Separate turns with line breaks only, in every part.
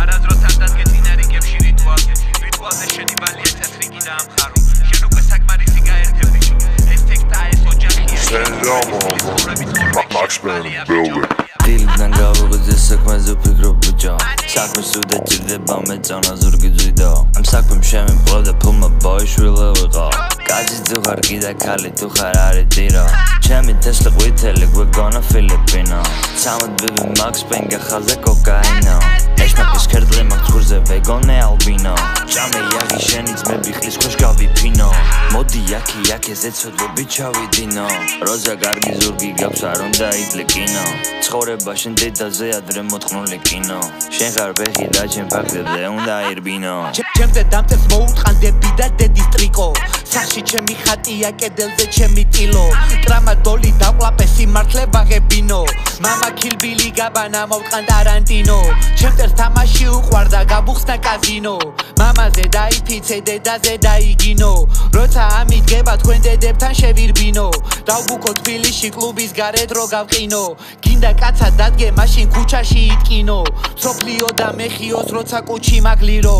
არადროს არ დადგე წინარიგებში რიტუალზე შენი ვალია წესრიგი დაამხარო შენ უკვე საკმარისი გაერთებიში ეს ტექსტა ეს ოჯახია
დილიდან გავუღწე საქმეზე ვფიქრობ ბიჭო საქმეს თუ დაჭირდება მეწონა ზურგი ძვიდო ამ საქმემ შემიპყრო და ფულმა ბოიშვილო ვიყო კაცი თუ ხარ კიდე ქალი თუ ხარ არის ტირო ჩემი თესლი ყვითელი გვეგონა ფილიპინო 13 ბიბი მაქს პენგა ხალზე კოკაინო ეშმაკის ქერდლი მაქვს ხურზე ვეგონე ალბინო ჭამე იაგი შენი ძმები ხლის ქვეშ გავიფინო მოდი აქე ზეცოდვები ჩავიდინო როზა კარგი ზურგი გაქვს არ უნდა იდლი კინო ცხოვრება შენ დედაზე ადრე მოწყნული კინო შენ ხარ ფეხი და ჩემ ფაქტებზე უნდა ირბინო
ჩემზე დამწერს მოუტყანდები და დედის ტრიკო სახში ჩემი ხატია კედელზე ჩემი ტილო ტრამადოლი დაყლაპე სიმართლე ვაღებინო მამა ქილბილი გაბანა მოვყან ტარანტინო ჩემს თამაში უყვარდა გაბუხსნა კაზინო მამაზე დაიფიცე დედაზე დაიგინო როცა ამიდგება თქვენ დედებთან შევირბინო დავბუქო თბილისში კლუბის გარეთ რო გავყინო გინდა კაცა დადგე მაშინ ქუჩაში იტკინო სოფლიო და მეხიოს როცა კუჩი მაგლირო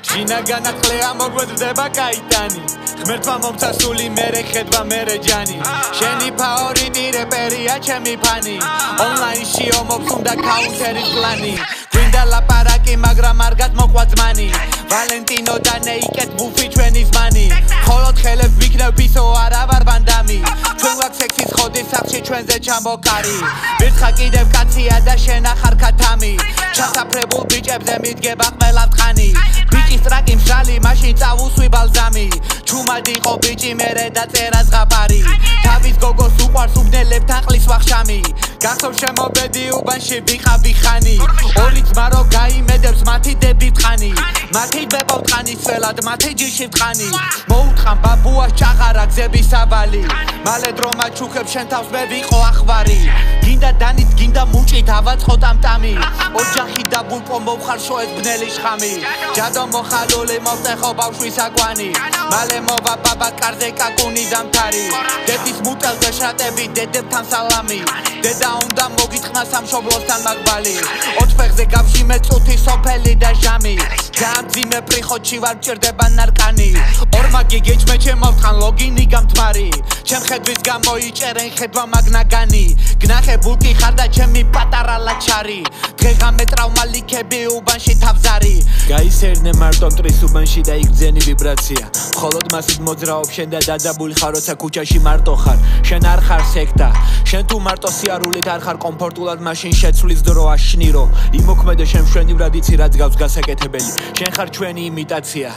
შინა განახლეა მოგვეძდება კაიტანი ღმერთმა მომცასული მერე ხედვა მერე ჯანი შენი ფაორიტი რეპერია ჩემი ფანი ონლაინში ომობს უნდა კაუნტერის პლანი გვინდა ლაპარაკი მაგრამ არ გადმოყვა ძმანი ვალენტინო და ნეიკეთ ბუფი ჩვენი ზმანი ხოლოდ ხელებს ვიქნევ პისო არა ვარ ვანდამი ჩვენ ვაქვს სექსის ხოდი სახში ჩვენზე ჩამოკარი ვირთხა კიდევ კაცია და შენ ახარ ქათამი ჩასაფრებულ ბიჭებზე მიდგება ყველა ტყანი ბიჭის ტრაკი მშრალი მაშინ წავუსვი ბალზამი ჩუმად იყო ბიჭი მერე დაწერა ზღაპარი თავის გოგოს უყვარს უბნელებთან ყლის ვახშამი გახსოვ შემობედი უბანში ვიყავი ხანი ორი ძმა რო გაიმედებს მათი დები ტყანი მათი ბებო ტყანის სველად მათი ჯიში ტყანი მოუტყან ბაბუას ჭაღარა გზების ავალი მალე დრომა ჩუქებს შენ თავს მე ვიყო ახვარი გინდა დანით გინდა მუჭით ავაწყო ტამტამი ოჯახი და ბულპო მოვხარშო ეს ბნელი შხამი ჯადო მოხალული მოვტეხო ბავშვის აკვანი მალე მოვა ბაბა კარზე კაკუნი დამთარი დედის მუტელზე შრატები დედებთან სალამი დედა უნდა მოგიტყნა სამშობლოსთან მაგბალი ოთხფეხზე გავშიმე წუთი სოფელი და ჟამი გამძიმე პრიხოჩი ვარ მჭირდება ნარკანი ორმაგი გეჭმე ჩემავთხან ლოგინი გამთმარი ჩემ ხედვის გამოიჭერენ ხედვა მაგნაგანი გნახე ბულკი ხარ და ჩემი პატარა ლაჩარი დღეღამე ტრავმალიქები უბანში თავზარი გაისერნე მარტო მტრის უბანში და იგძენი ვიბრაცია მხოლოდ მასით მოძრაობ შენ და დადაბული ხარ როცა ქუჩაში მარტო ხარ შენ არ ხარ სექტა შენ თუ მარტო სიარულით არ ხარ კომფორტულად მაშინ შეცვლის დრო აშნირო იმოქმედე შენ მშვენივრად იცი რაც გავს გასაკეთებელი შენ ხარ ჩვენი იმიტაცია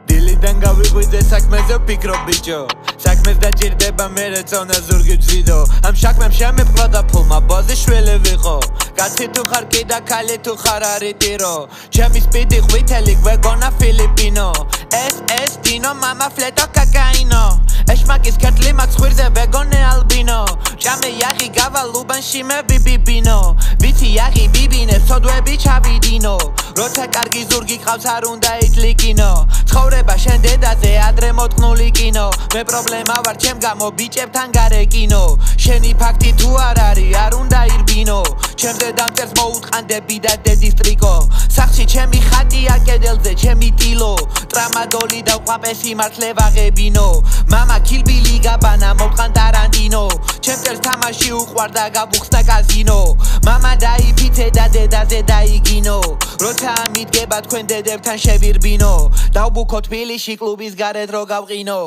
დილიდან გავიღვიძე საქმეზე ვფიქრობ ბიჭო საქმეს დაჭირდება მერე წონა ზურგი ძვიდო ამ საქმემ შემიპყრო და ფულმა ბოზიშვილი ვიყო კაცი თუ ხარ კიდე ქალი თუ ხარ არის ტირო ჩემი სპიდი ყვითელი გვეგონა ფილიპინო ეს დინო მამა ფლეტო კაკაინო ეშმაკის ქერდლი მაქვს ხვირზე ვეგონე ალბინო ჭამე იაღი გავალ უბანში მე ბიბიბინო ვიცი იაღი ბიბინე სოდვები ჩავიდინო როცა კარგი ზურგი ყავს არ უნდა იტლიკინო ცხოვრება შენ დედაზე ადრე მოწყნული კინო მე პრობლემა ვარ ჩემ გამო ბიჭებთან გარეკინო შენი ფაქტი თუ არ არის არ უნდა ირბინო ჩემზე დამწერს მოუტყანდები და დედის ტრიკო სახში ჩემი ხატია კედელზე ჩემი ტილო ტრამადოლი და ვყაპე სიმართლე ვაღებინო მამა ქილბილი გაბანა მოვყან ტარანტინო ჩემს თამაში უყვარდა გაბუხსნა კაზინო მამა დაიფიცე და დედაზე დაიგინო როცა ამიდგება თქვენ დედებთან შევირბინო დავბუქო თბილისში კლუბის გარეთ რო გავყინო